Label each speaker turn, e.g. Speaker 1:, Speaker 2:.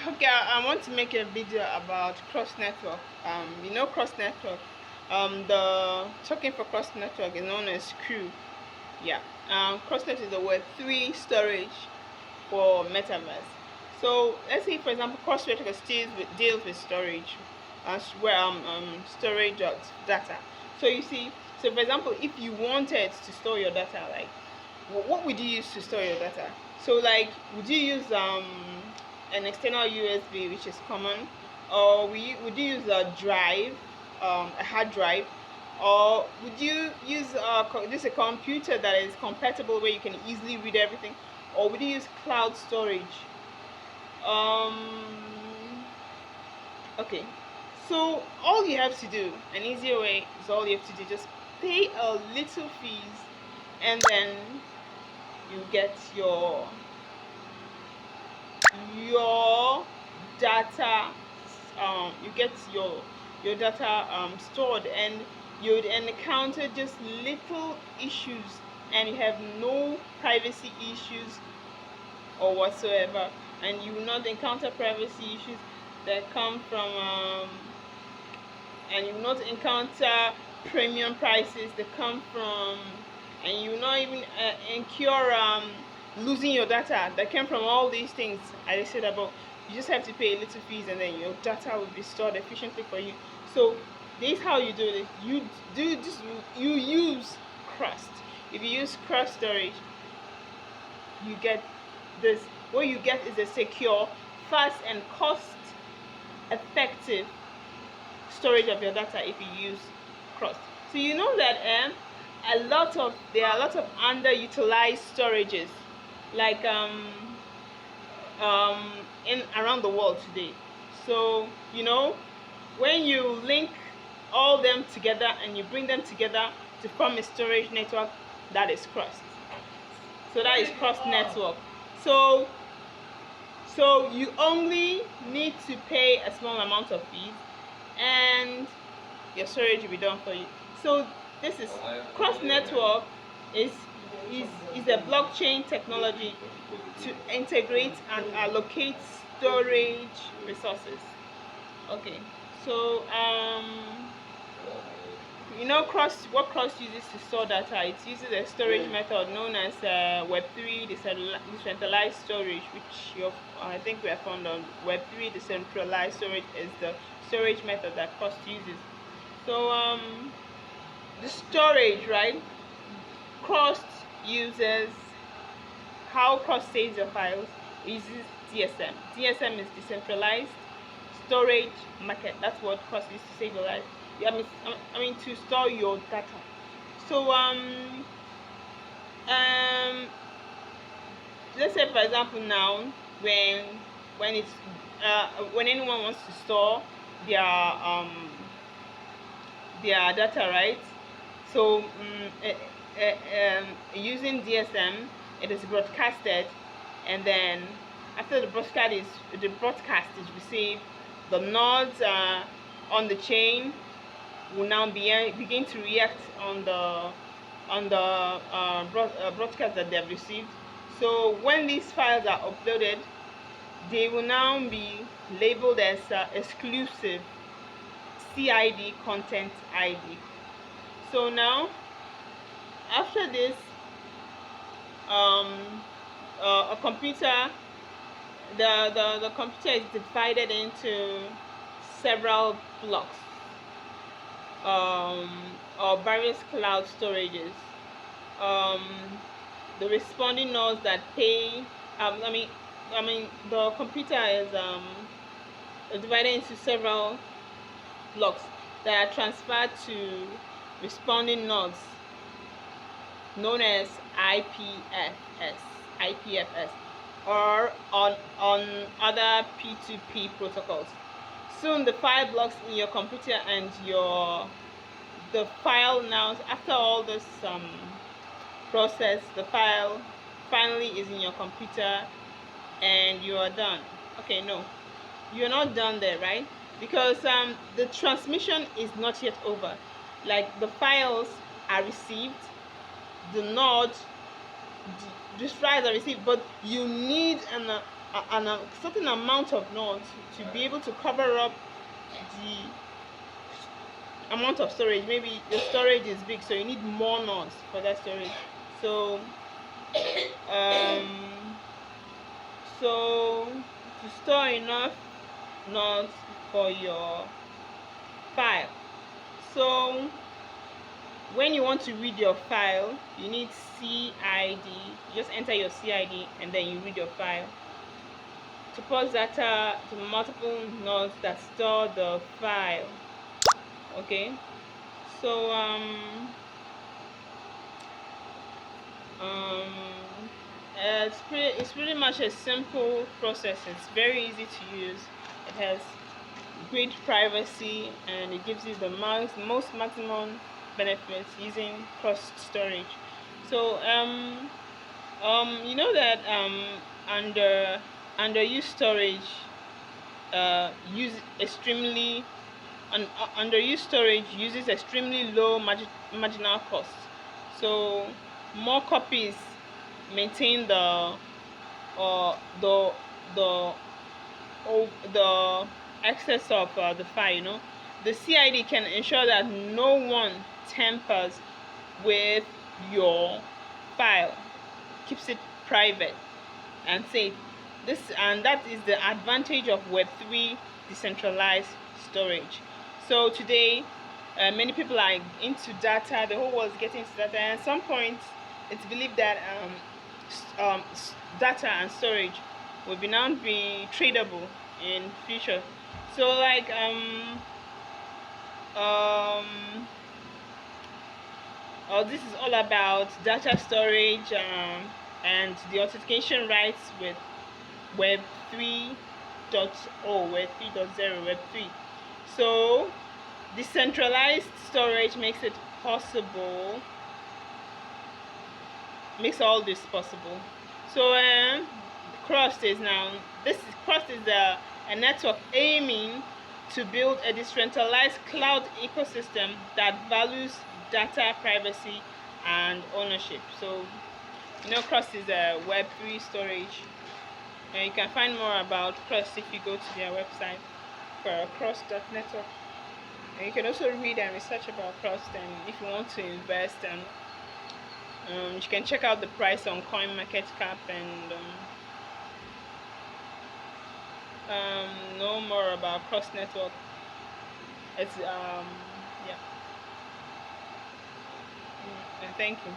Speaker 1: Okay, I want to make a video about Cross Network. You know Cross Network. The token for Cross Network is known as CRU. Yeah. Cross Network is a web3 storage for metaverse. So let's say, for example, Cross Network deals with storage, where storage of data. So you see, so for example, if you wanted to store your data, like what would you use to store your data? So like, would you use an external USB, which is common, or would you use a drive, a hard drive, or would you use just a computer that is compatible where you can easily read everything, or would you use cloud storage? Okay, so all you have to do, an easier way is all you have to do, just pay a little fees, and then you get your data, you get your data stored, and you'd encounter just little issues, and you have no privacy issues or whatsoever, and you will not encounter privacy issues that come from and you will not encounter premium prices that come from, and you will not even incur losing your data that came from all these things I said above. You just have to pay a little fees, and then your data will be stored efficiently for you. So this is how you do it. You do this. You use Crust. If you use Crust storage, you get this. What you get is a secure, fast, and cost-effective storage of your data if you use Crust. So you know that there are a lot of underutilized storages, like in around the world today. So you know, when you link all them together and you bring them together to form a storage network, that is Crust. So that is Cross Network. So you only need to pay a small amount of fees, and your storage will be done for you. So this is Cross Network is a blockchain technology to integrate and allocate storage resources. Okay, so you know what Cross uses to store data? It uses a storage method known as web3 decentralized storage, which I think we are found on. Web3 decentralized storage is the storage method that Cross uses. So the storage, right? Cross uses, how Cross saves your files, uses DSM. DSM is decentralized storage market. That's what Cross uses to save your life. I mean to store your data. So let's say, for example, now when it's when anyone wants to store their data, right? So using DSM, it is broadcasted, and then after the broadcast is received, the nodes on the chain will now begin to react on the broadcast that they have received. So when these files are uploaded, they will now be labeled as exclusive CID content ID. So now, after this, a computer, the computer is divided into several blocks, or various cloud storages. The responding nodes that pay, the computer is divided into several blocks that are transferred to responding nodes known as IPFS, or on other P2P protocols. Soon the file blocks in your computer and the file, now after all this process, the file finally is in your computer and you are done. Okay, no, you're not done there, right? Because the transmission is not yet over. Like, the files are received, the node, these files are received, but you need a certain amount of nodes to be able to cover up the amount of storage. Maybe your storage is big, so you need more nodes for that storage. So um so to store enough nodes for your file, so when you want to read your file, you need CID. You just enter your CID and then you read your file. To pause data to multiple nodes that store the file. Okay, so it's pretty much a simple process. It's very easy to use. It has great privacy and it gives you the most maximum benefits using cross storage. So you know that under use storage use extremely underused storage uses extremely low marginal cost. So more copies maintain the uh, the the the access of the file. The CID can ensure that no one tampers with your file, keeps it private and safe. That is the advantage of Web3 decentralized storage. So today, many people are into data. The whole world is getting into data, and at some point, it's believed that data and storage will now be tradable in future. So like this is all about data storage and the authentication rights with Web 3.0, Web 3.0, Web 3. So decentralized storage makes it possible, makes all this possible. So Crust is a network aiming to build a decentralized cloud ecosystem that values data privacy and ownership. So Crust is a Web3 storage. And you can find more about Crust if you go to their website for Crust.network. And you can also read and research about Crust, and if you want to invest, and you can check out the price on CoinMarketCap and know more about Crustnetwork. It's yeah. And thank you.